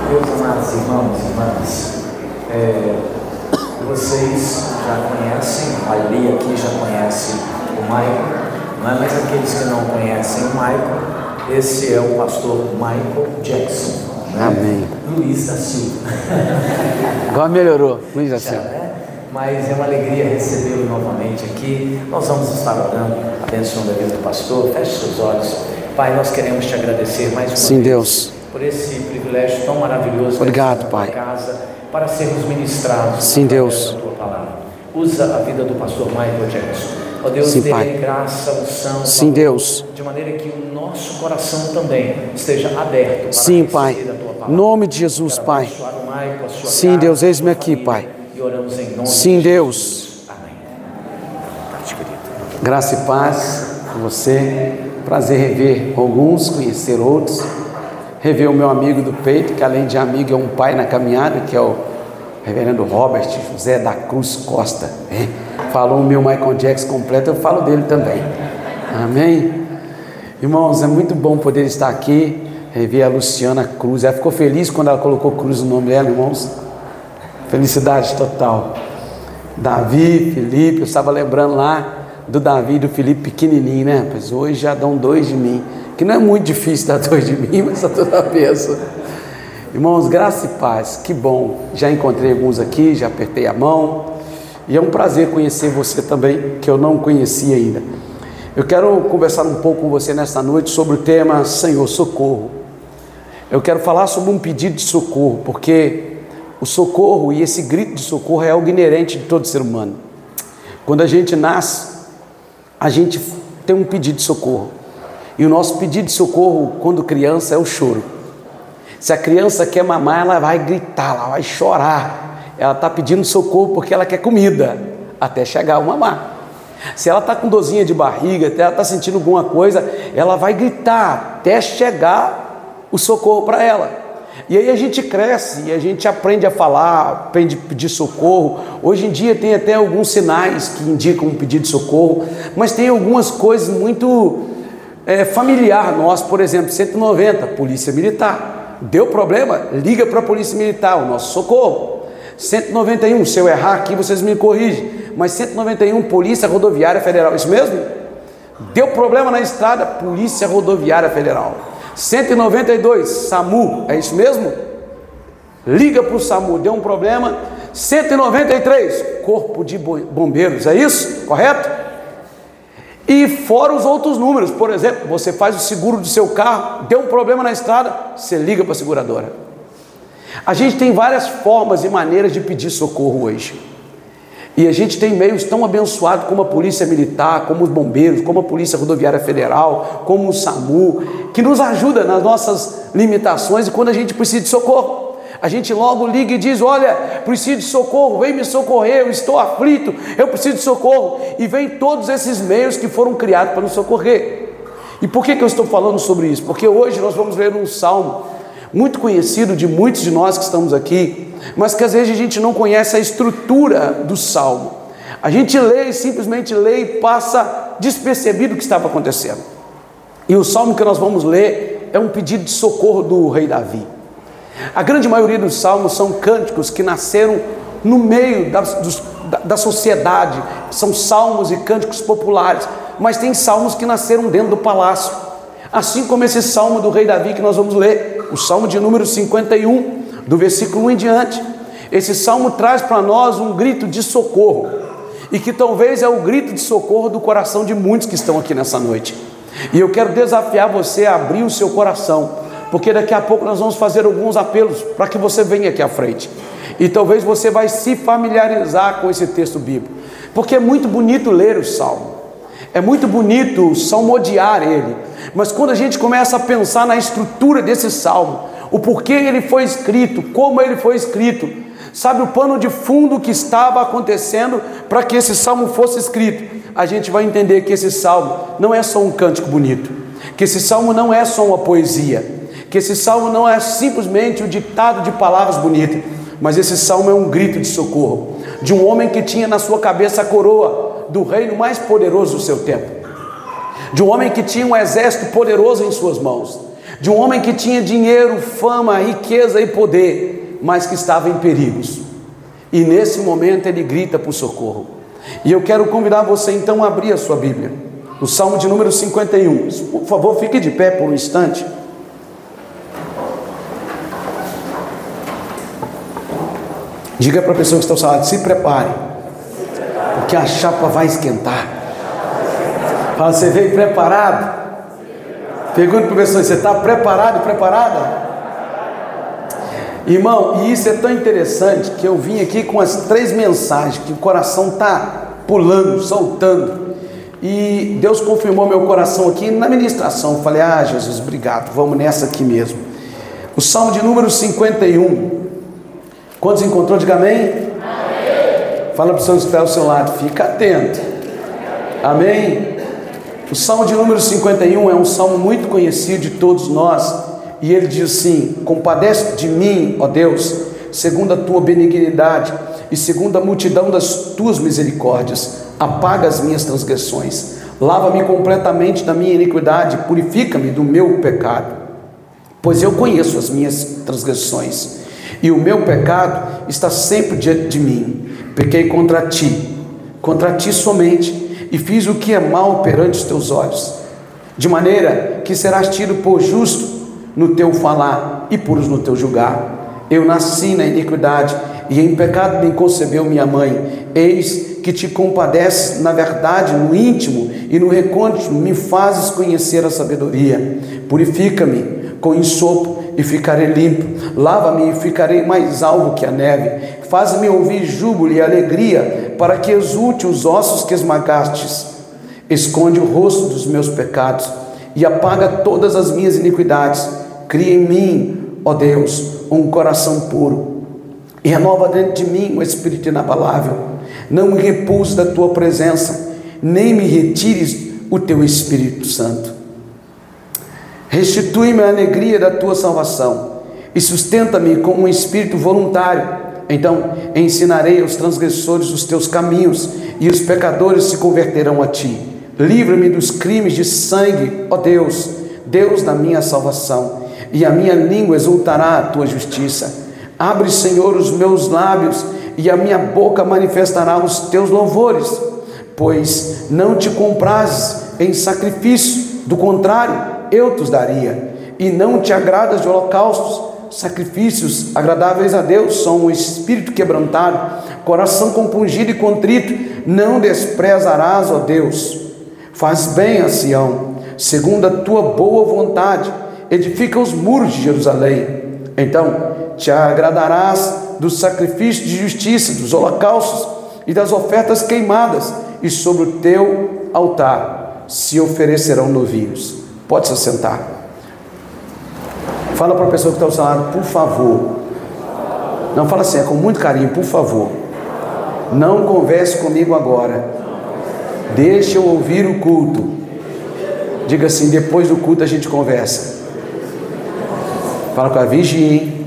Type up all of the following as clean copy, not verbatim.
Meus amados irmãos e irmãs, vocês já conhecem, a maioria aqui já conhece o Michael, não é? Mas aqueles que não conhecem o Michael, esse é o pastor Michael Jackson, né? Amém. Luiz da Silva. Agora melhorou, Luiz da Silva. Né? Mas é uma alegria recebê-lo novamente aqui. Nós vamos estar orando, abençoando a vida do pastor. Feche seus olhos. Pai, nós queremos te agradecer mais uma Sim, vez. Deus. Por esse privilégio tão maravilhoso. Obrigado, Pai. Casa, para sermos ministrados. Sim, Deus. Da tua palavra. Usa a vida do pastor Michael Jackson. Ó Deus, sim, dê Pai. Graça, unção. Sim, Deus. De maneira que o nosso coração também esteja aberto para sim, Pai. receber a tua palavra. Em nome de Jesus, Pai. Michael, a sua sim, casa, Deus, eis-me família, aqui, Pai. E oramos em nome sim, de Deus. Jesus. Amém. Graça e paz a você. Prazer rever alguns, conhecer outros. Rever o meu amigo do peito, que além de amigo é um pai na caminhada, que é o reverendo Robert José da Cruz Costa. Falou o meu Michael Jackson completo, eu falo dele também. Amém? Irmãos, é muito bom poder estar aqui, rever a Luciana Cruz. Ela ficou feliz quando ela colocou Cruz no nome dela, irmãos. Felicidade total. Davi, Felipe, eu estava lembrando lá do Davi e do Felipe pequenininho, né? Mas hoje já dão 2 de mim, que não é muito difícil dar 2 de mim, mas a toda vez. Irmãos, graça e paz, que bom. Já encontrei alguns aqui, já apertei a mão, e é um prazer conhecer você também, que eu não conhecia ainda. Eu quero conversar um pouco com você nesta noite sobre o tema Senhor, socorro. Eu quero falar sobre um pedido de socorro, porque o socorro e esse grito de socorro é algo inerente de todo ser humano. Quando a gente nasce, a gente tem um pedido de socorro. E o nosso pedido de socorro, quando criança, é o choro. Se a criança quer mamar, ela vai gritar, ela vai chorar. Ela está pedindo socorro porque ela quer comida, até chegar o mamar. Se ela está com dorzinha de barriga, até ela está sentindo alguma coisa, ela vai gritar até chegar o socorro para ela. E aí a gente cresce e a gente aprende a falar, aprende a pedir socorro. Hoje em dia tem até alguns sinais que indicam um pedido de socorro, mas tem algumas coisas muito familiar nós, por exemplo, 190, Polícia Militar. Deu problema? Liga para a Polícia Militar, o nosso socorro. 191, se eu errar aqui vocês me corrigem, mas 191, Polícia Rodoviária Federal, isso mesmo? Deu problema na estrada, Polícia Rodoviária Federal. 192, SAMU, é isso mesmo? Liga para o SAMU, deu um problema. 193, Corpo de Bombeiros, é isso? Correto? E fora os outros números, por exemplo, você faz o seguro do seu carro, deu um problema na estrada, você liga para a seguradora. A gente tem várias formas e maneiras de pedir socorro hoje. E a gente tem meios tão abençoados como a Polícia Militar, como os bombeiros, como a Polícia Rodoviária Federal, como o SAMU, que nos ajuda nas nossas limitações e quando a gente precisa de socorro. A gente logo liga e diz, olha, preciso de socorro, vem me socorrer, eu estou aflito, eu preciso de socorro. E vem todos esses meios que foram criados para nos socorrer. E por que eu estou falando sobre isso? Porque hoje nós vamos ler um salmo muito conhecido de muitos de nós que estamos aqui, mas que às vezes a gente não conhece a estrutura do salmo. A gente lê, simplesmente lê e passa despercebido o que estava acontecendo. E o salmo que nós vamos ler é um pedido de socorro do rei Davi. A grande maioria dos salmos são cânticos que nasceram no meio da sociedade, são salmos e cânticos populares, mas tem salmos que nasceram dentro do palácio, assim como esse salmo do rei Davi que nós vamos ler, o salmo de número 51, do versículo 1 em diante. Esse salmo traz para nós um grito de socorro, e que talvez é o grito de socorro do coração de muitos que estão aqui nessa noite. E eu quero desafiar você a abrir o seu coração, porque daqui a pouco nós vamos fazer alguns apelos para que você venha aqui à frente. E talvez você vai se familiarizar com esse texto bíblico, porque é muito bonito ler o salmo, é muito bonito salmodiar ele, mas quando a gente começa a pensar na estrutura desse salmo, o porquê ele foi escrito, como ele foi escrito, sabe o pano de fundo que estava acontecendo para que esse salmo fosse escrito, a gente vai entender que esse salmo não é só um cântico bonito, que esse salmo não é só uma poesia, que esse salmo não é simplesmente um ditado de palavras bonitas, mas esse salmo é um grito de socorro, de um homem que tinha na sua cabeça a coroa do reino mais poderoso do seu tempo, de um homem que tinha um exército poderoso em suas mãos, de um homem que tinha dinheiro, fama, riqueza e poder, mas que estava em perigos. E nesse momento ele grita por socorro. E eu quero convidar você então a abrir a sua Bíblia, no Salmo de número 51. Por favor, fique de pé por um instante. Diga para a pessoa que está ao seu lado: se prepare, porque a chapa vai esquentar. Fala: você veio preparado? Pergunta para a pessoa: você está preparado, preparada? Irmão, e isso é tão interessante que eu vim aqui com as 3 mensagens que o coração está pulando, saltando. E Deus confirmou meu coração aqui na ministração. Eu falei: ah, Jesus, obrigado, vamos nessa aqui mesmo. O Salmo de número 51. Quantos encontrou? Diga amém. Amém. Fala para o senhor que está ao seu lado: fica atento. Amém. O Salmo de número 51 é um salmo muito conhecido de todos nós. E ele diz assim: compadece de mim, ó Deus, segundo a tua benignidade e segundo a multidão das tuas misericórdias, apaga as minhas transgressões, lava-me completamente da minha iniquidade, purifica-me do meu pecado, pois eu conheço as minhas transgressões, e o meu pecado está sempre diante de mim. Pequei contra ti somente, e fiz o que é mal perante os teus olhos, de maneira que serás tido por justo no teu falar e puros no teu julgar. Eu nasci na iniquidade, e em pecado me concebeu minha mãe. Eis que te compadeces na verdade, no íntimo e no recôndito me fazes conhecer a sabedoria. Purifica-me com ensopo e ficarei limpo, lava-me e ficarei mais alvo que a neve. Faz-me ouvir júbilo e alegria, para que exulte os ossos que esmagastes. Esconde o rosto dos meus pecados e apaga todas as minhas iniquidades. Cria em mim, ó Deus, um coração puro, e renova dentro de mim um espírito inabalável. Não me repulses da tua presença, nem me retires o teu Espírito Santo. Restitui-me a alegria da tua salvação e sustenta-me com um espírito voluntário. Então ensinarei aos transgressores os teus caminhos, e os pecadores se converterão a ti. Livra-me dos crimes de sangue, ó Deus, Deus da minha salvação, e a minha língua exultará a tua justiça. Abre, Senhor, os meus lábios, e a minha boca manifestará os teus louvores, pois não te comprazes em sacrifício, do contrário, eu te daria. E não te agradas de holocaustos. Sacrifícios agradáveis a Deus são um espírito quebrantado, coração compungido e contrito, não desprezarás, ó Deus. Faz bem a Sião, segundo a tua boa vontade, edifica os muros de Jerusalém. Então te agradarás dos sacrifícios de justiça, dos holocaustos e das ofertas queimadas, e sobre o teu altar se oferecerão novilhos. Pode se assentar. Fala para a pessoa que está ao seu lado: por favor. Não, fala assim, é com muito carinho: por favor, não converse comigo agora, deixa eu ouvir o culto. Diga assim: depois do culto a gente conversa. Fala com a vigia, hein?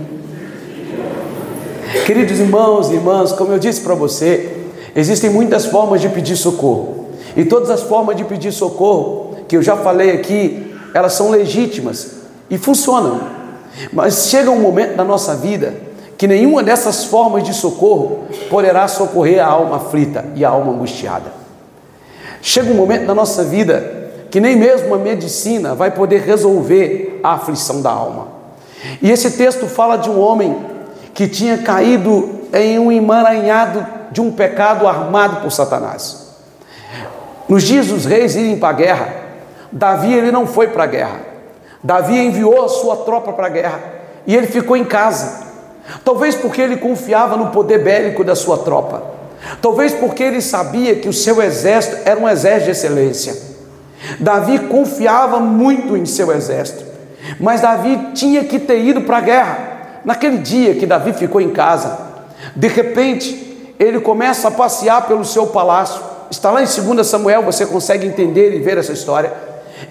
Queridos irmãos e irmãs, como eu disse para você, existem muitas formas de pedir socorro, e todas as formas de pedir socorro que eu já falei aqui, elas são legítimas e funcionam. Mas chega um momento na nossa vida que nenhuma dessas formas de socorro poderá socorrer a alma aflita e a alma angustiada. Chega um momento na nossa vida que nem mesmo a medicina vai poder resolver a aflição da alma. E esse texto fala de um homem que tinha caído em um emaranhado de um pecado armado por Satanás. Nos dias dos reis irem para a guerra, Davi ele não foi para a guerra. Davi enviou a sua tropa para a guerra e ele ficou em casa. Talvez porque ele confiava no poder bélico da sua tropa. Talvez porque ele sabia que o seu exército era um exército de excelência. Davi confiava muito em seu exército, mas Davi tinha que ter ido para a guerra. Naquele dia que Davi ficou em casa, de repente ele começa a passear pelo seu palácio. Está lá em 2 Samuel, você consegue entender e ver essa história.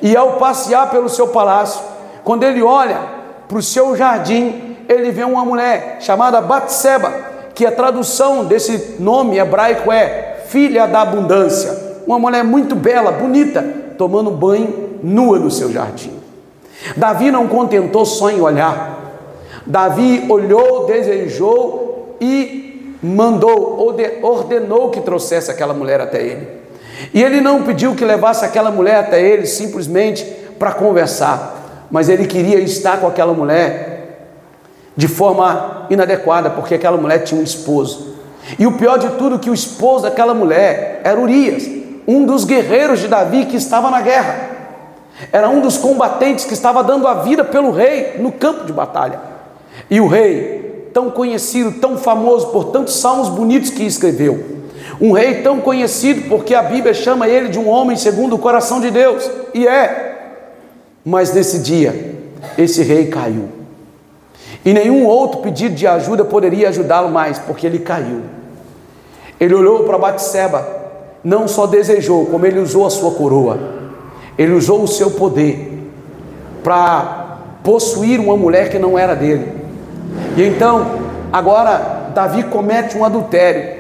E ao passear pelo seu palácio, quando ele olha para o seu jardim, ele vê uma mulher chamada Batseba, que a tradução desse nome hebraico é filha da abundância. Uma mulher muito bela, bonita, tomando banho nua no seu jardim. Davi não contentou só em olhar. Davi olhou, desejou e mandou, ordenou que trouxesse aquela mulher até ele. E ele não pediu que levasse aquela mulher até ele simplesmente para conversar, mas ele queria estar com aquela mulher de forma inadequada, porque aquela mulher tinha um esposo. E o pior de tudo, que o esposo daquela mulher era Urias, um dos guerreiros de Davi que estava na guerra. Era um dos combatentes que estava dando a vida pelo rei no campo de batalha. E o rei, tão conhecido, tão famoso por tantos salmos bonitos que escreveu, um rei tão conhecido porque a Bíblia chama ele de um homem segundo o coração de Deus, e mas nesse dia, esse rei caiu, e nenhum outro pedido de ajuda poderia ajudá-lo mais, porque ele caiu. Ele olhou para Batseba, não só desejou, como ele usou a sua coroa, ele usou o seu poder para possuir uma mulher que não era dele. E então, agora, Davi comete um adultério.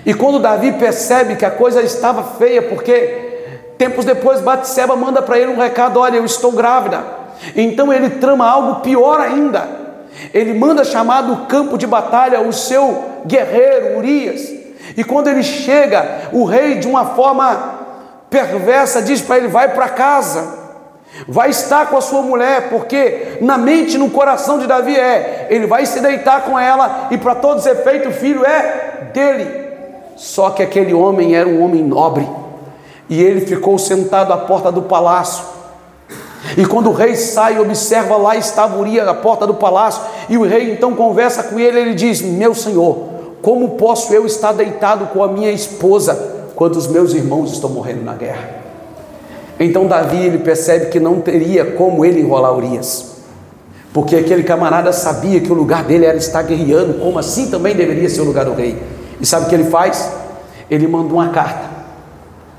E quando Davi percebe que a coisa estava feia, porque tempos depois Batseba manda para ele um recado: olha, eu estou grávida. Então ele trama algo pior ainda. Ele manda chamar do campo de batalha o seu guerreiro Urias. E quando ele chega, o rei, de uma forma perversa, diz para ele: vai para casa, vai estar com a sua mulher, porque na mente e no coração de Davi ele vai se deitar com ela, e para todos os efeitos o filho é dele. Só que aquele homem era um homem nobre, e ele ficou sentado à porta do palácio. E quando o rei sai, observa, lá estava Urias à porta do palácio, e o rei então conversa com ele. Ele diz: meu senhor, como posso eu estar deitado com a minha esposa quando os meus irmãos estão morrendo na guerra? Então Davi, ele percebe que não teria como ele enrolar Urias, porque aquele camarada sabia que o lugar dele era estar guerreando, como assim também deveria ser o lugar do rei. E sabe o que ele faz? Ele manda uma carta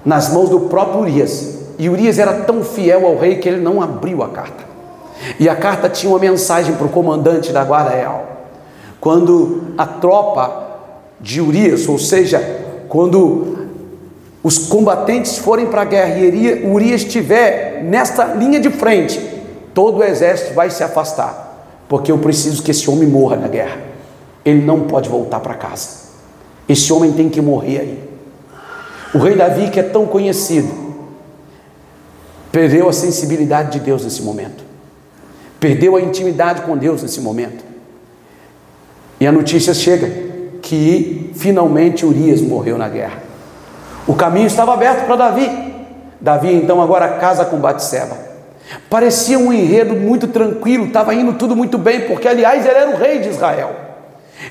nas mãos do próprio Urias, e Urias era tão fiel ao rei que ele não abriu a carta. E a carta tinha uma mensagem para o comandante da guarda real. Quando a tropa de Urias, ou seja, quando os combatentes forem para a guerra e Urias estiver nesta linha de frente, todo o exército vai se afastar, porque eu preciso que esse homem morra na guerra. Ele não pode voltar para casa. Esse homem tem que morrer aí. O rei Davi, que é tão conhecido, perdeu a sensibilidade de Deus nesse momento, perdeu a intimidade com Deus nesse momento, e a notícia chega que finalmente Urias morreu na guerra. O caminho estava aberto para Davi. Davi então agora casa com Batseba. Parecia um enredo muito tranquilo, estava indo tudo muito bem, porque aliás ele era o rei de Israel,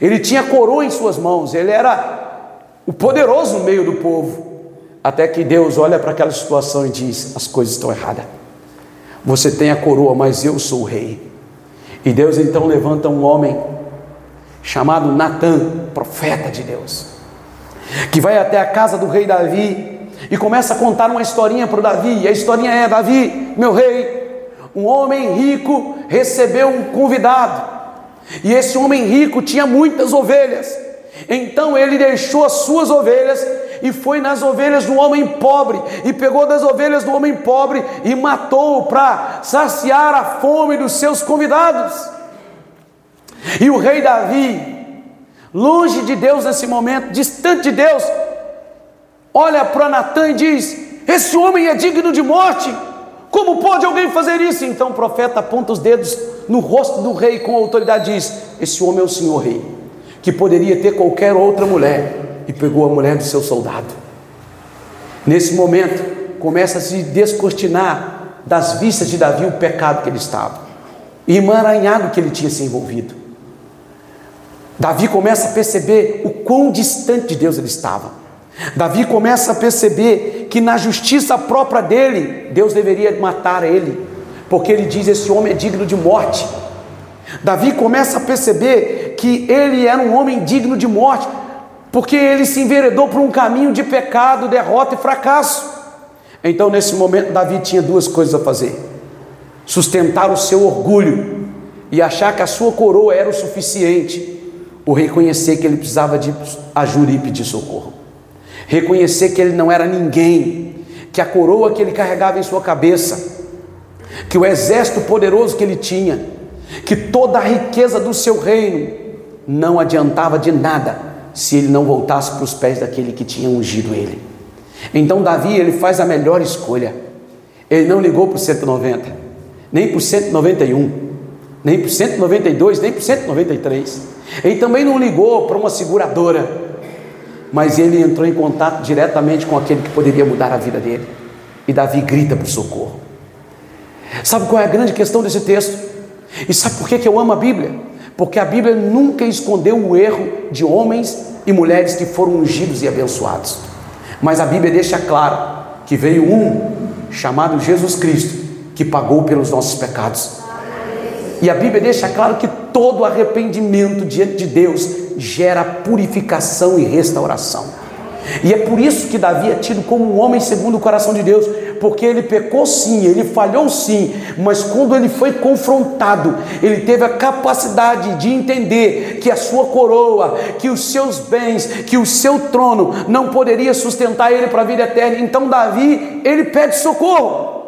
ele tinha coroa em suas mãos, ele era o poderoso no meio do povo. Até que Deus olha para aquela situação e diz: as coisas estão erradas, você tem a coroa, mas eu sou o rei. E Deus então levanta um homem chamado Natã, profeta de Deus, que vai até a casa do rei Davi e começa a contar uma historinha para o Davi. E a historinha é: Davi, meu rei, um homem rico recebeu um convidado, e esse homem rico tinha muitas ovelhas. Então ele deixou as suas ovelhas e foi nas ovelhas do homem pobre, e pegou das ovelhas do homem pobre e matou para saciar a fome dos seus convidados. E o rei Davi, longe de Deus nesse momento, distante de Deus, olha para Natã e diz: esse homem é digno de morte, como pode alguém fazer isso? Então o profeta aponta os dedos no rosto do rei com autoridade e diz: esse homem é o senhor rei, que poderia ter qualquer outra mulher, e pegou a mulher do seu soldado. Nesse momento começa a se descortinar das vistas de Davi o pecado que ele estava, e emaranhado que ele tinha se envolvido. Davi começa a perceber o quão distante de Deus ele estava. Davi começa a perceber que na justiça própria dele, Deus deveria matar ele, porque ele diz: esse homem é digno de morte. Davi começa a perceber que ele era um homem digno de morte, porque ele se enveredou por um caminho de pecado, derrota e fracasso. Então nesse momento Davi tinha duas coisas a fazer: sustentar o seu orgulho e achar que a sua coroa era o suficiente, ou reconhecer que ele precisava de ajuda e pedir socorro, reconhecer que ele não era ninguém, que a coroa que ele carregava em sua cabeça, que o exército poderoso que ele tinha, que toda a riqueza do seu reino não adiantava de nada se ele não voltasse para os pés daquele que tinha ungido ele. Então Davi, ele faz a melhor escolha. Ele não ligou para o 190, nem para o 191, nem para o 192, nem para o 193. Ele também não ligou para uma seguradora, mas ele entrou em contato diretamente com aquele que poderia mudar a vida dele. E Davi grita por socorro. Sabe qual é a grande questão desse texto? E sabe por que eu amo a Bíblia? Porque a Bíblia nunca escondeu o erro de homens e mulheres que foram ungidos e abençoados. Mas a Bíblia deixa claro que veio um chamado Jesus Cristo, que pagou pelos nossos pecados. E a Bíblia deixa claro que todo arrependimento diante de Deus gera purificação e restauração. E é por isso que Davi é tido como um homem segundo o coração de Deus, porque ele pecou sim, ele falhou sim, mas quando ele foi confrontado, ele teve a capacidade de entender que a sua coroa, que os seus bens, que o seu trono não poderia sustentar ele para a vida eterna. Então Davi, ele pede socorro.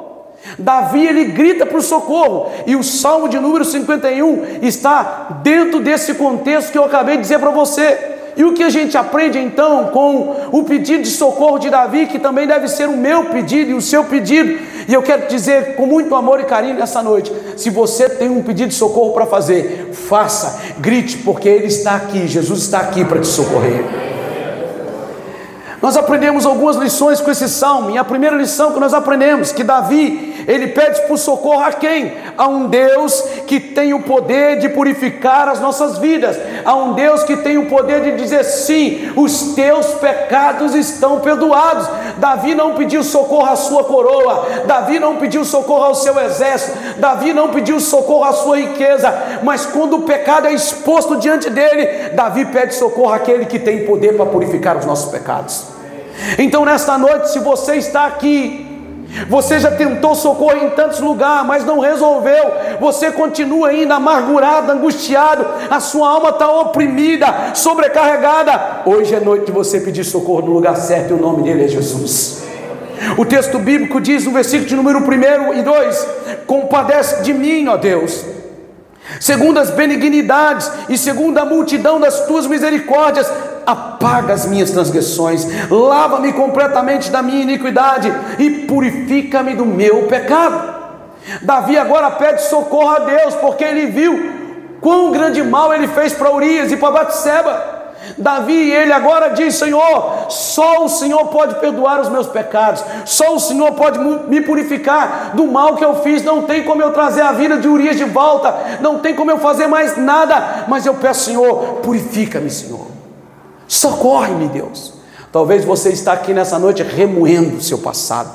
Davi, ele grita para o socorro, e o Salmo de número 51 está dentro desse contexto que eu acabei de dizer para você. E o que a gente aprende então com o pedido de socorro de Davi, que também deve ser o meu pedido e o seu pedido? E eu quero dizer com muito amor e carinho nessa noite: se você tem um pedido de socorro para fazer, faça, grite, porque Ele está aqui, Jesus está aqui para te socorrer. Nós aprendemos algumas lições com esse salmo, e a primeira lição que nós aprendemos, que Davi, ele pede por socorro a quem? A um Deus que tem o poder de purificar as nossas vidas, a um Deus que tem o poder de dizer sim, os teus pecados estão perdoados. Davi não pediu socorro à sua coroa, Davi não pediu socorro ao seu exército, Davi não pediu socorro à sua riqueza, mas quando o pecado é exposto diante dele, Davi pede socorro àquele que tem poder para purificar os nossos pecados. Então nesta noite, se você está aqui, você já tentou socorro em tantos lugares, mas não resolveu, você continua ainda amargurado, angustiado, a sua alma está oprimida, sobrecarregada, hoje é noite de você pedir socorro no lugar certo, e o nome dele é Jesus. O texto bíblico diz no versículo de número 1 e 2: compadece de mim, ó Deus, segundo as benignidades e segundo a multidão das tuas misericórdias, apaga as minhas transgressões, lava-me completamente da minha iniquidade e purifica-me do meu pecado. Davi agora pede socorro a Deus, porque ele viu quão grande mal ele fez para Urias e para Batseba. Davi, ele agora diz: Senhor, só o Senhor pode perdoar os meus pecados, só o Senhor pode me purificar do mal que eu fiz. Não tem como eu trazer a vida de Urias de volta, não tem como eu fazer mais nada, mas eu peço, Senhor, purifica-me, Senhor, socorre-me, Deus. Talvez você está aqui nessa noite remoendo o seu passado,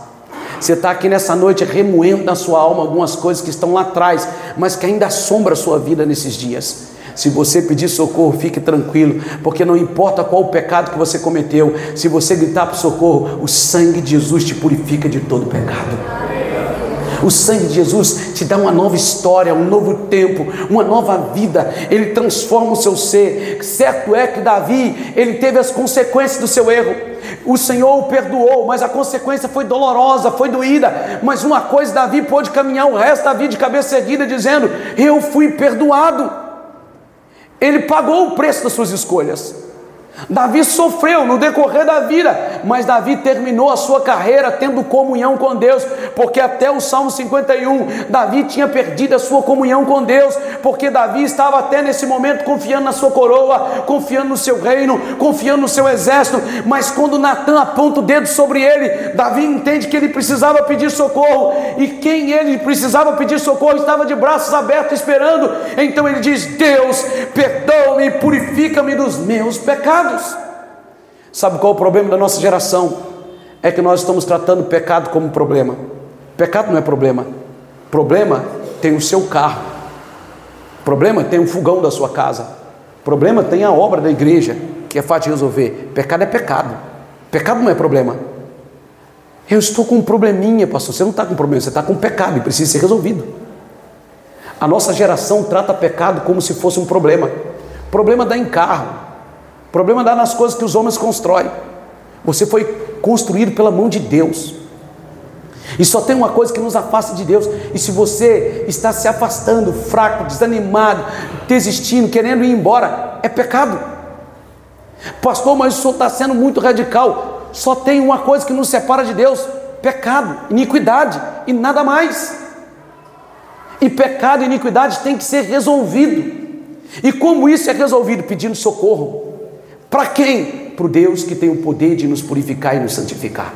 você está aqui nessa noite remoendo na sua alma algumas coisas que estão lá atrás, mas que ainda assombram a sua vida nesses dias. Se você pedir socorro, fique tranquilo, porque não importa qual o pecado que você cometeu, se você gritar por socorro, o sangue de Jesus te purifica de todo pecado. O sangue de Jesus te dá uma nova história, um novo tempo, uma nova vida. Ele transforma o seu ser. Certo é que Davi, ele teve as consequências do seu erro. O Senhor o perdoou, mas a consequência foi dolorosa, foi doída. Mas uma coisa, Davi pôde caminhar o resto da vida de cabeça erguida, dizendo: eu fui perdoado. Ele pagou o preço das suas escolhas. Davi sofreu no decorrer da vida, mas Davi terminou a sua carreira tendo comunhão com Deus, porque até o Salmo 51, Davi tinha perdido a sua comunhão com Deus, porque Davi estava até nesse momento confiando na sua coroa, confiando no seu reino, confiando no seu exército. Mas quando Natã aponta o dedo sobre ele, Davi entende que ele precisava pedir socorro, e quem ele precisava pedir socorro estava de braços abertos esperando. Então ele diz: Deus, perdoa-me e purifica-me dos meus pecados. Sabe qual é o problema da nossa geração? É que nós estamos tratando o pecado como problema. Pecado não é problema. Problema tem o seu carro, problema tem o fogão da sua casa, problema tem a obra da igreja, que é fácil de resolver. Pecado é pecado. Pecado não é problema. Eu estou com um probleminha, pastor. Você não está com problema, você está com pecado e precisa ser resolvido. A nossa geração trata pecado como se fosse um problema. Problema dá em carro, problema dá nas coisas que os homens constroem. Você foi construído pela mão de Deus. E só tem uma coisa que nos afasta de Deus. E se você está se afastando, fraco, desanimado, desistindo, querendo ir embora, é pecado. Pastor, mas o senhor está sendo muito radical. Só tem uma coisa que nos separa de Deus: pecado, iniquidade e nada mais. E pecado e iniquidade tem que ser resolvido. E como isso é resolvido? Pedindo socorro. Para quem? Para o Deus que tem o poder de nos purificar e nos santificar.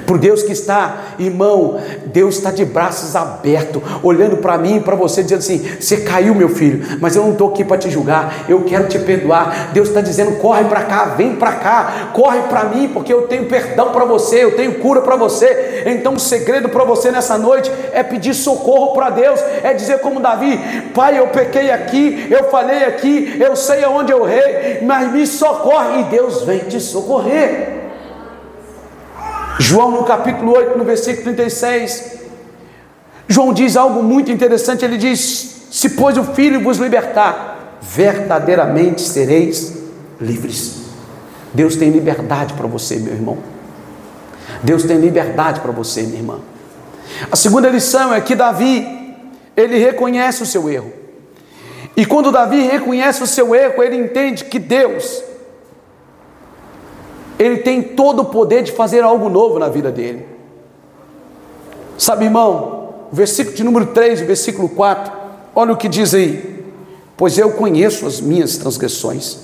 Por Deus que está, irmão, Deus está de braços abertos, olhando para mim e para você, dizendo assim: você caiu, meu filho, mas eu não estou aqui para te julgar, eu quero te perdoar. Deus está dizendo: corre para cá, vem para cá, corre para mim, porque eu tenho perdão para você, eu tenho cura para você. Então o segredo para você nessa noite é pedir socorro para Deus, é dizer como Davi: Pai, eu pequei aqui, eu falei aqui, eu sei aonde eu errei, mas me socorre. E Deus vem te socorrer. João no capítulo 8, no versículo 36, João diz algo muito interessante. Ele diz: se pois o Filho vos libertar, verdadeiramente sereis livres. Deus tem liberdade para você, meu irmão. Deus tem liberdade para você, minha irmã. A segunda lição é que Davi, ele reconhece o seu erro. E quando Davi reconhece o seu erro, ele entende que Deus, ele tem todo o poder de fazer algo novo na vida dele. Sabe, irmão, o versículo de número 3, o versículo 4, olha o que diz aí: pois eu conheço as minhas transgressões,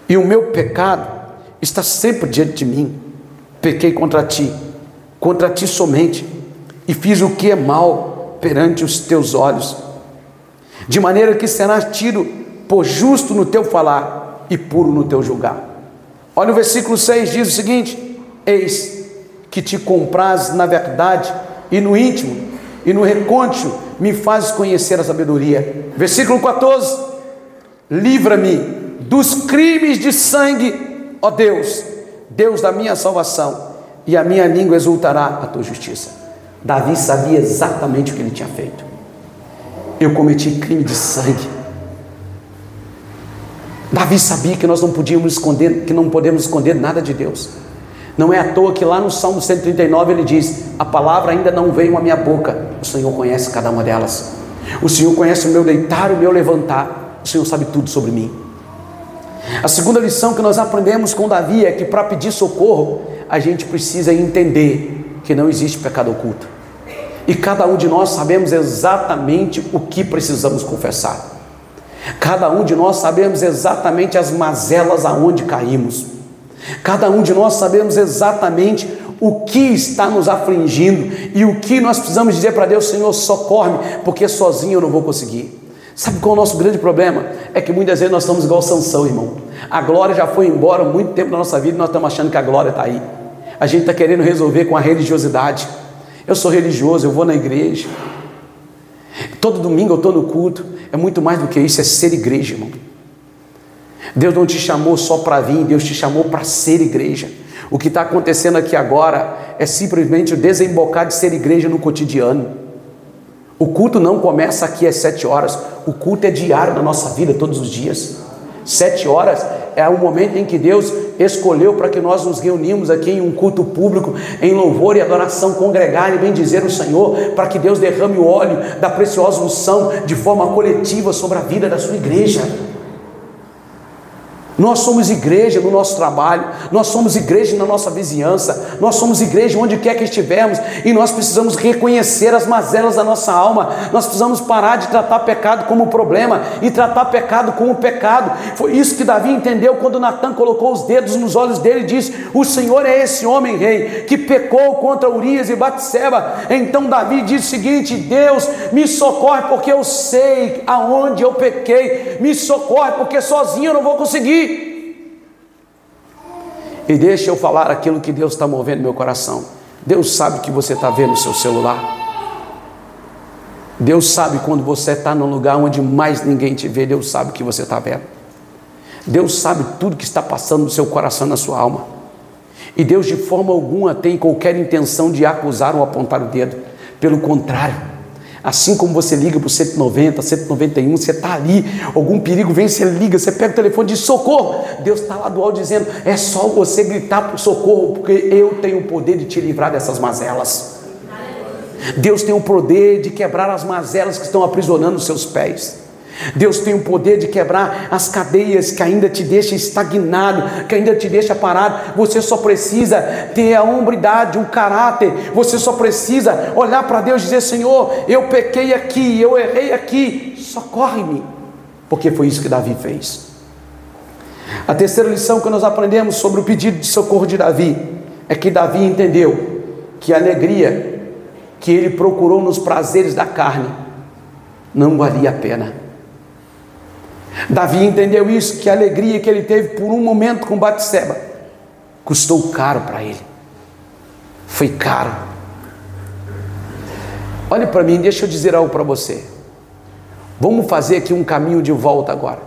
e o meu pecado está sempre diante de mim. Pequei contra ti somente, e fiz o que é mal perante os teus olhos, de maneira que serás tido por justo no teu falar e puro no teu julgar. Olha o versículo 6, diz o seguinte: eis que te compraz na verdade e no íntimo, e no recôndito me fazes conhecer a sabedoria. Versículo 14: livra-me dos crimes de sangue, ó Deus, Deus da minha salvação, e a minha língua exultará a tua justiça. Davi sabia exatamente o que ele tinha feito. Eu cometi crime de sangue. Davi sabia que nós não podíamos esconder, que não podemos esconder nada de Deus. Não é à toa que lá no Salmo 139 ele diz: a palavra ainda não veio à minha boca, o Senhor conhece cada uma delas. O Senhor conhece o meu deitar e o meu levantar, o Senhor sabe tudo sobre mim. A segunda lição que nós aprendemos com Davi é que para pedir socorro, a gente precisa entender que não existe pecado oculto. E cada um de nós sabemos exatamente o que precisamos confessar. Cada um de nós sabemos exatamente as mazelas aonde caímos. Cada um de nós sabemos exatamente o que está nos afligindo e o que nós precisamos dizer para Deus: Senhor, socorre-me, porque sozinho eu não vou conseguir. Sabe qual é o nosso grande problema? É que muitas vezes nós estamos igual Sansão, irmão. A glória já foi embora há muito tempo da nossa vida e nós estamos achando que a glória está aí. A gente está querendo resolver com a religiosidade. Eu sou religioso, eu vou na igreja, todo domingo eu estou no culto. É muito mais do que isso, é ser igreja, irmão. Deus não te chamou só para vir, Deus te chamou para ser igreja. O que está acontecendo aqui agora é simplesmente o desembocar de ser igreja no cotidiano. O culto não começa aqui às 7 horas, o culto é diário na nossa vida, todos os dias. 7 horas é o momento em que Deus escolheu para que nós nos reunimos aqui em um culto público, em louvor e adoração, congregar e bendizer o Senhor, para que Deus derrame o óleo da preciosa unção de forma coletiva sobre a vida da sua igreja. Nós somos igreja no nosso trabalho, nós somos igreja na nossa vizinhança, nós somos igreja onde quer que estivermos, e nós precisamos reconhecer as mazelas da nossa alma. Nós precisamos parar de tratar pecado como problema e tratar pecado como pecado. Foi isso que Davi entendeu quando Natã colocou os dedos nos olhos dele e disse: o Senhor é esse homem rei que pecou contra Urias e Batseba. Então Davi diz o seguinte: Deus, me socorre, porque eu sei aonde eu pequei, me socorre, porque sozinho eu não vou conseguir. E deixa eu falar aquilo que Deus está movendo no meu coração. Deus sabe o que você está vendo no seu celular. Deus sabe quando você está num lugar onde mais ninguém te vê. Deus sabe o que você está vendo. Deus sabe tudo que está passando no seu coração, na sua alma. E Deus de forma alguma tem qualquer intenção de acusar ou apontar o dedo. Pelo contrário, Assim como você liga para o 190, 191, você está ali, algum perigo vem, você liga, você pega o telefone e diz socorro. Deus está lá do alto dizendo, é só você gritar por socorro, porque eu tenho o poder de te livrar dessas mazelas. Deus tem o poder de quebrar as mazelas que estão aprisionando os seus pés. Deus tem o poder de quebrar as cadeias que ainda te deixa estagnado, que ainda te deixa parado. Você só precisa ter a hombridade, o caráter. Você só precisa olhar para Deus e dizer, Senhor, eu pequei aqui, eu errei aqui, socorre-me. Porque foi isso que Davi fez. A terceira lição que nós aprendemos sobre o pedido de socorro de Davi é que Davi entendeu que a alegria que ele procurou nos prazeres da carne não valia a pena. Davi entendeu isso, que a alegria que ele teve por um momento com Batseba custou caro para ele. Foi caro. Olhe para mim, deixa eu dizer algo para você. Vamos fazer aqui um caminho de volta agora.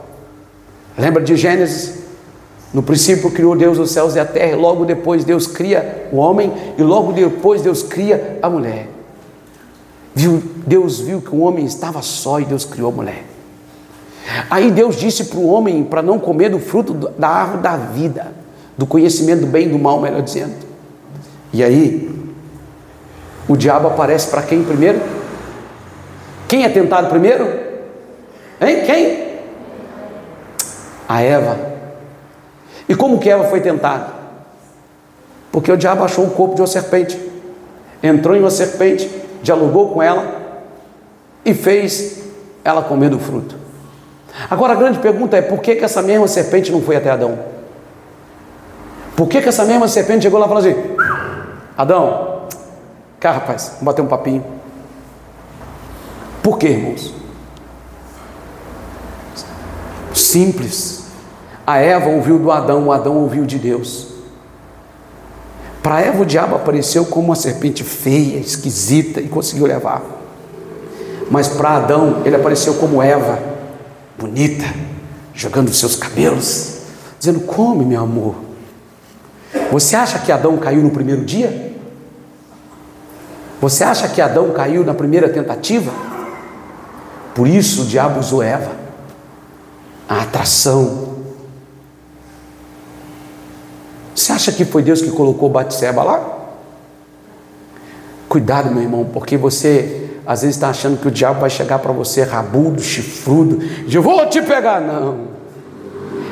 Lembra de Gênesis? No princípio criou Deus os céus e a terra, e logo depois Deus cria o homem, e logo depois Deus cria a mulher. Deus viu que o homem estava só e Deus criou a mulher. Aí Deus disse para o homem para não comer do fruto da árvore da vida, do conhecimento do bem e do mal, melhor dizendo. E aí o diabo aparece para quem primeiro? Quem é tentado primeiro? Hein? Quem? A Eva. E como que Eva foi tentada? Porque o diabo achou o corpo de uma serpente, entrou em uma serpente, dialogou com ela e fez ela comer do fruto. Agora a grande pergunta é, por que essa mesma serpente não foi até Adão? Por que essa mesma serpente chegou lá e falou assim, Adão, cá rapaz, vamos bater um papinho. Por quê, irmãos? Simples. A Eva ouviu do Adão, o Adão ouviu de Deus. Para Eva o diabo apareceu como uma serpente feia, esquisita, e conseguiu levar. Mas para Adão ele apareceu como Eva, bonita, jogando os seus cabelos, dizendo, come meu amor. Você acha que Adão caiu no primeiro dia? Você acha que Adão caiu na primeira tentativa? Por isso o diabo usou Eva, a atração. Você acha que foi Deus que colocou Batseba lá? Cuidado, meu irmão, porque você às vezes está achando que o diabo vai chegar para você rabudo, chifrudo, e eu vou te pegar. Não.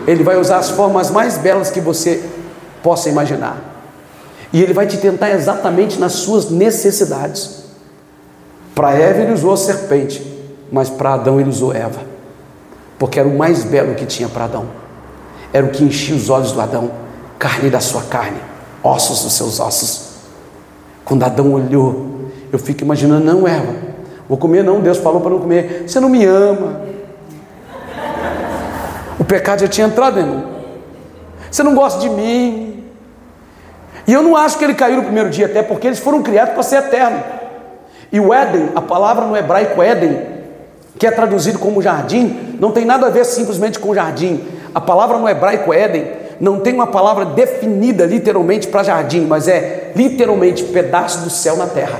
Ele vai usar as formas mais belas que você possa imaginar. E ele vai te tentar exatamente nas suas necessidades. Para Eva ele usou a serpente, mas para Adão ele usou Eva. Porque era o mais belo que tinha para Adão. Era o que enchia os olhos do Adão. Carne da sua carne, ossos dos seus ossos. Quando Adão olhou, eu fico imaginando, não, Eva, vou comer não, Deus falou para não comer. Você não me ama. O pecado já tinha entrado, irmão. Você não gosta de mim. E eu não acho que ele caiu no primeiro dia, até porque eles foram criados para ser eterno. E o Éden, a palavra no hebraico Éden, que é traduzido como jardim, não tem nada a ver simplesmente com jardim. A palavra no hebraico Éden não tem uma palavra definida literalmente para jardim, mas é literalmente pedaço do céu na terra.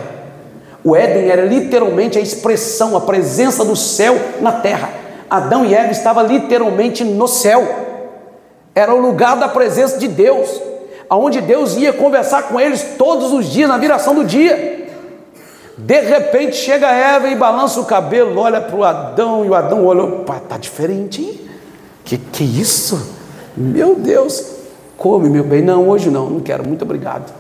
O Éden era literalmente a expressão, a presença do céu na terra. Adão e Eva estavam literalmente no céu. Era o lugar da presença de Deus, aonde Deus ia conversar com eles todos os dias, na viração do dia. De repente chega Eva e balança o cabelo, olha para o Adão, e o Adão olhou, pá, tá diferente, hein? Que isso? Meu Deus, come meu bem. Não, hoje não quero, muito obrigado.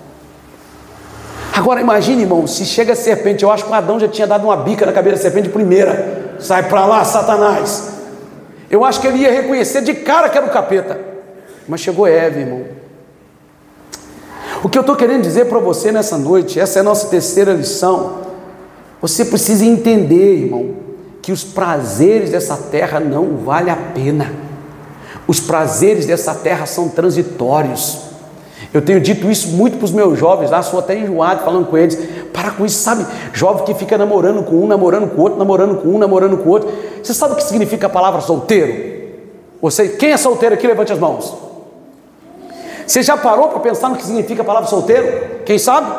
Agora imagine, irmão, se chega a serpente, eu acho que o Adão já tinha dado uma bica na cabeça da serpente de primeira. Sai para lá, Satanás. Eu acho que ele ia reconhecer de cara que era o capeta. Mas chegou Eva, irmão. O que eu estou querendo dizer para você nessa noite, essa é a nossa terceira lição. Você precisa entender, irmão, que os prazeres dessa terra não valem a pena. Os prazeres dessa terra são transitórios. Eu tenho dito isso muito para os meus jovens lá, sou até enjoado falando com eles. Para com isso, sabe? Jovem que fica namorando com um, namorando com o outro, namorando com um, namorando com o outro. Você sabe o que significa a palavra solteiro? Você, quem é solteiro aqui? Levante as mãos. Você já parou para pensar no que significa a palavra solteiro? Quem sabe?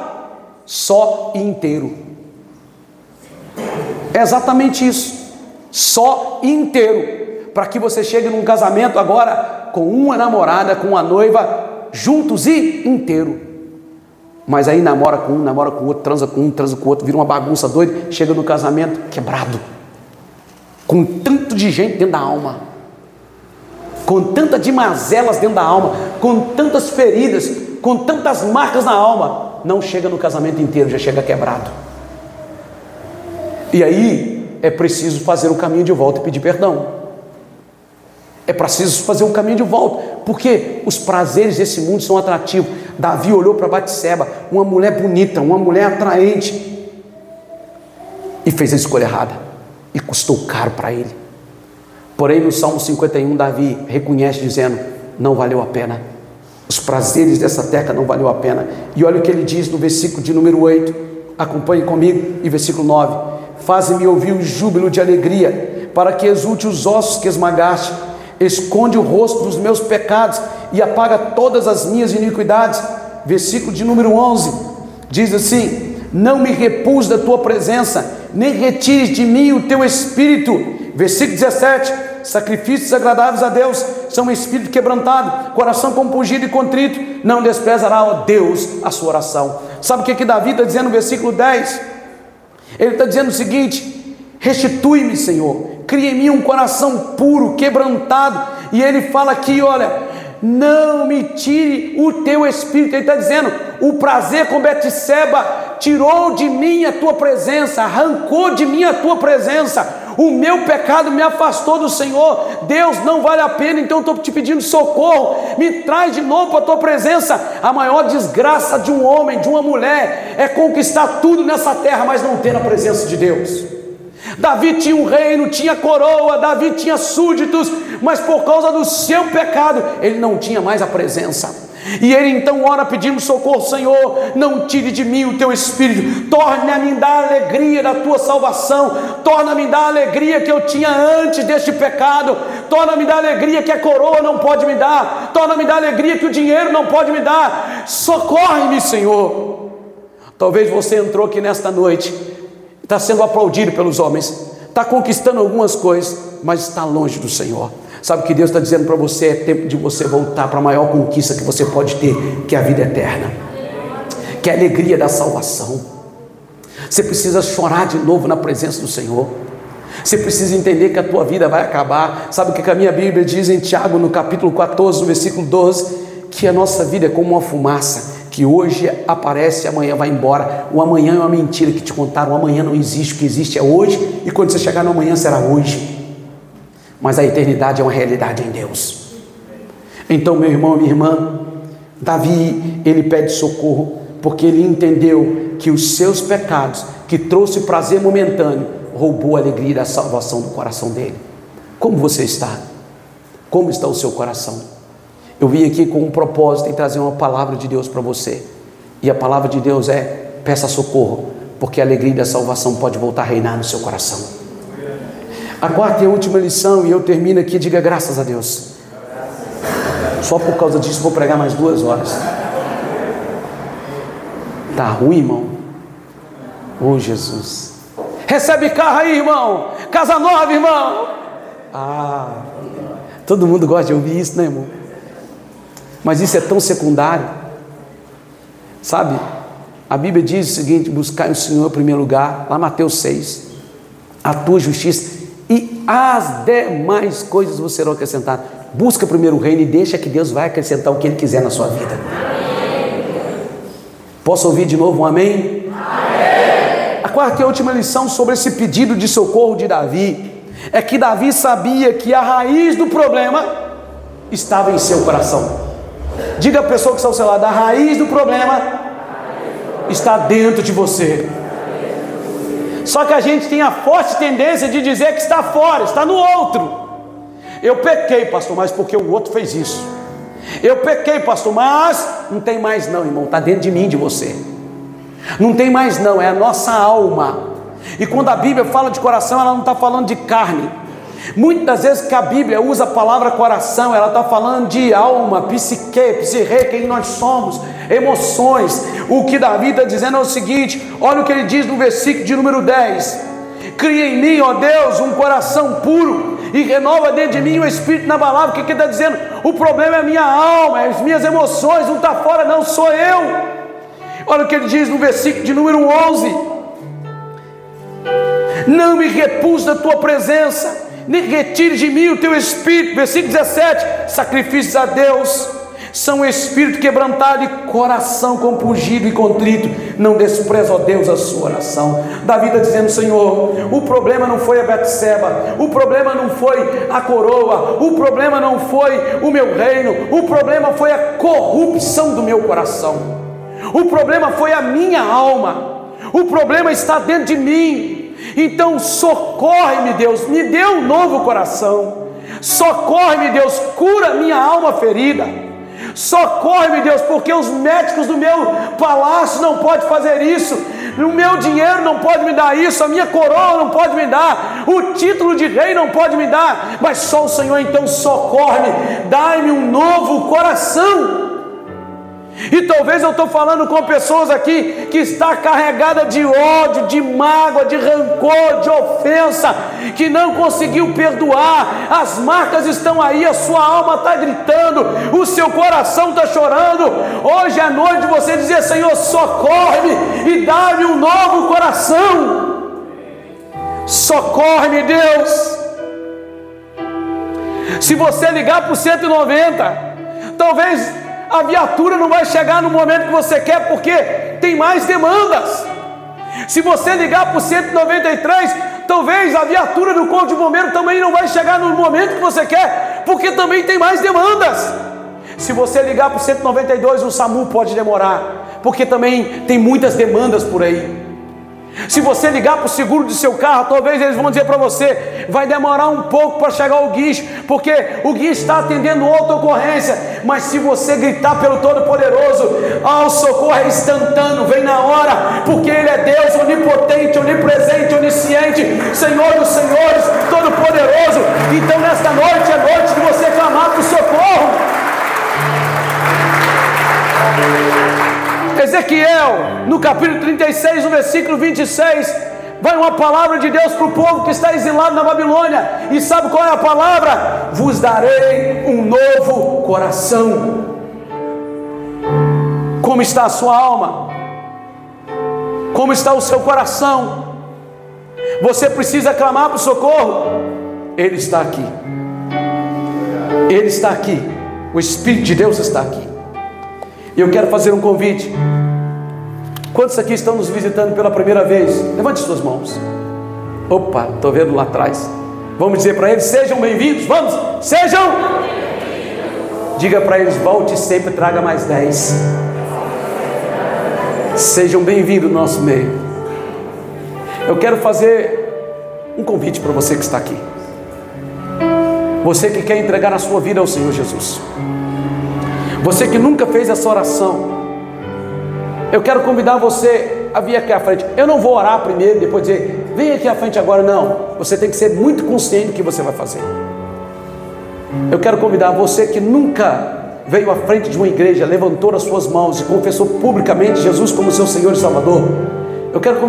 Só e inteiro. É exatamente isso. Só inteiro. Para que você chegue num casamento agora com uma namorada, com uma noiva, juntos e inteiro. Mas aí namora com o outro, transa com o outro, vira uma bagunça doida, chega no casamento quebrado. Com tanto de gente dentro da alma. Com tanta de mazelas dentro da alma, com tantas feridas, com tantas marcas na alma, não chega no casamento inteiro, já chega quebrado. E aí é preciso fazer o caminho de volta e pedir perdão. É preciso fazer um caminho de volta, porque os prazeres desse mundo são atrativos. Davi olhou para Batseba, uma mulher bonita, uma mulher atraente, e fez a escolha errada, e custou caro para ele. Porém, no Salmo 51, Davi reconhece dizendo: não valeu a pena, os prazeres dessa terra não valeu a pena. E olha o que ele diz no versículo de número 8, acompanhe comigo, e versículo 9: faze-me ouvir o júbilo de alegria, para que exulte os ossos que esmagaste, esconde o rosto dos meus pecados e apaga todas as minhas iniquidades. Versículo de número 11, diz assim: não me repulse da tua presença, nem retires de mim o teu espírito. Versículo 17: sacrifícios agradáveis a Deus são um espírito quebrantado, coração compungido e contrito, não desprezará, ó Deus, a sua oração. Sabe o que Davi está dizendo no versículo 10? Ele está dizendo o seguinte: restitui-me, Senhor, cria em mim um coração puro, quebrantado. E ele fala aqui, olha, não me tire o teu espírito. Ele está dizendo: o prazer com Betseba tirou de mim a tua presença, arrancou de mim a tua presença. O meu pecado me afastou do Senhor. Deus, não vale a pena, então eu estou te pedindo socorro, me traz de novo para a tua presença. A maior desgraça de um homem, de uma mulher, é conquistar tudo nessa terra, mas não ter a presença de Deus. Davi tinha um reino, tinha coroa, Davi tinha súditos, mas por causa do seu pecado, ele não tinha mais a presença. E ele então ora pedindo socorro: Senhor, não tire de mim o teu espírito, torna-me a dar a alegria da tua salvação, torna-me a dar a alegria que eu tinha antes deste pecado, torna-me a dar a alegria que a coroa não pode me dar, torna-me a dar a alegria que o dinheiro não pode me dar. Socorre-me, Senhor. Talvez você entrou aqui nesta noite, está sendo aplaudido pelos homens, está conquistando algumas coisas, mas está longe do Senhor. Sabe o que Deus está dizendo para você? É tempo de você voltar para a maior conquista que você pode ter, que é a vida eterna, que é a alegria da salvação. Você precisa chorar de novo na presença do Senhor. Você precisa entender que a tua vida vai acabar. Sabe o que a minha Bíblia diz em Tiago, no capítulo 14, no versículo 12? Que a nossa vida é como uma fumaça, que hoje aparece e amanhã vai embora. O amanhã é uma mentira que te contaram. O amanhã não existe, o que existe é hoje, e quando você chegar no amanhã será hoje. Mas a eternidade é uma realidade em Deus. Então, meu irmão e minha irmã, Davi, ele pede socorro, porque ele entendeu que os seus pecados, que trouxe prazer momentâneo, roubou a alegria da salvação do coração dele. Como você está? Como está o seu coração? Eu vim aqui com um propósito em trazer uma palavra de Deus para você. E a palavra de Deus é: peça socorro, porque a alegria da salvação pode voltar a reinar no seu coração. A quarta e a última lição, e eu termino aqui, diga graças a Deus. Só por causa disso vou pregar mais 2 horas. Tá ruim, irmão? Oh, Jesus. Recebe carro aí, irmão. Casa nova, irmão. Todo mundo gosta de ouvir isso, né, irmão? Mas isso é tão secundário. Sabe, a Bíblia diz o seguinte: buscai o Senhor em primeiro lugar, lá Mateus 6, a tua justiça, e as demais coisas você serão acrescentadas. Busca primeiro o reino e deixa que Deus vai acrescentar o que Ele quiser na sua vida. Posso ouvir de novo um amém? Amém. A quarta e última lição sobre esse pedido de socorro de Davi é que Davi sabia que a raiz do problema estava em seu coração. Diga a pessoa que está ao seu lado: a raiz do problema está dentro de você. Só que a gente tem a forte tendência de dizer que está fora, está no outro. Eu pequei, pastor, mas porque o outro fez isso. Eu pequei, pastor, mas não tem mais não, irmão, está dentro de mim, de você. Não tem mais não, é a nossa alma. E quando a Bíblia fala de coração, ela não está falando de carne. Muitas das vezes que a Bíblia usa a palavra coração, ela está falando de alma, psique, quem nós somos, emoções. O que Davi está dizendo é o seguinte: olha o que ele diz no versículo de número 10: Cria em mim, ó Deus, um coração puro e renova dentro de mim um espírito inabalável. O que ele está dizendo? O problema é a minha alma, as minhas emoções, não está fora não, sou eu. Olha o que ele diz no versículo de número 11: não me repulse da tua presença, nem retire de mim o teu espírito. Versículo 17: sacrifícios a Deus são espírito quebrantado e coração compungido e contrito, não despreza, ó Deus, a sua oração. Davi está dizendo: Senhor, o problema não foi a Betseba, o problema não foi a coroa, o problema não foi o meu reino, o problema foi a corrupção do meu coração, o problema foi a minha alma, o problema está dentro de mim. Então socorre-me, Deus, me dê um novo coração, socorre-me, Deus, cura minha alma ferida. Socorre-me, Deus, porque os médicos do meu palácio não podem fazer isso, o meu dinheiro não pode me dar isso, a minha coroa não pode me dar, o título de rei não pode me dar, mas só o Senhor. Então socorre-me, dai-me um novo coração. E talvez eu estou falando com pessoas aqui que está carregada de ódio, de mágoa, de rancor, de ofensa, que não conseguiu perdoar. As marcas estão aí, a sua alma está gritando, o seu coração está chorando. Hoje é noite de você dizer: Senhor, socorre-me e dá-me um novo coração. Socorre-me, Deus. Se você ligar para o 190, talvez a viatura não vai chegar no momento que você quer, porque tem mais demandas. Se você ligar para o 193, talvez a viatura do corpo de bombeiro também não vai chegar no momento que você quer, porque também tem mais demandas. Se você ligar para o 192, o SAMU pode demorar, porque também tem muitas demandas por aí. Se você ligar para o seguro do seu carro, talvez eles vão dizer para você: vai demorar um pouco para chegar o guincho, porque o guincho está atendendo outra ocorrência. Mas se você gritar pelo Todo-Poderoso, o socorro é instantâneo, vem na hora, porque Ele é Deus onipotente, onipresente, onisciente, Senhor dos senhores, Todo-Poderoso. Então nesta noite é noite de você clamar para o socorro. Ezequiel, no capítulo 36, no versículo 26, vai uma palavra de Deus para o povo que está exilado na Babilônia. E sabe qual é a palavra? Vos darei um novo coração. Como está a sua alma? Como está o seu coração? Você precisa clamar para o socorro? Ele está aqui. Ele está aqui. O Espírito de Deus está aqui. E eu quero fazer um convite. Quantos aqui estão nos visitando pela primeira vez? Levante suas mãos. Opa, estou vendo lá atrás. Vamos dizer para eles: sejam bem-vindos. Vamos, sejam. Diga para eles: volte sempre, traga mais 10. Sejam bem-vindos no nosso meio. Eu quero fazer um convite para você que está aqui. Você que quer entregar a sua vida ao Senhor Jesus. Você que nunca fez essa oração, eu quero convidar você a vir aqui à frente. Eu não vou orar primeiro e depois dizer: vem aqui à frente agora. Não, você tem que ser muito consciente do que você vai fazer. Eu quero convidar você que nunca veio à frente de uma igreja, levantou as suas mãos e confessou publicamente Jesus como seu Senhor e Salvador. Eu quero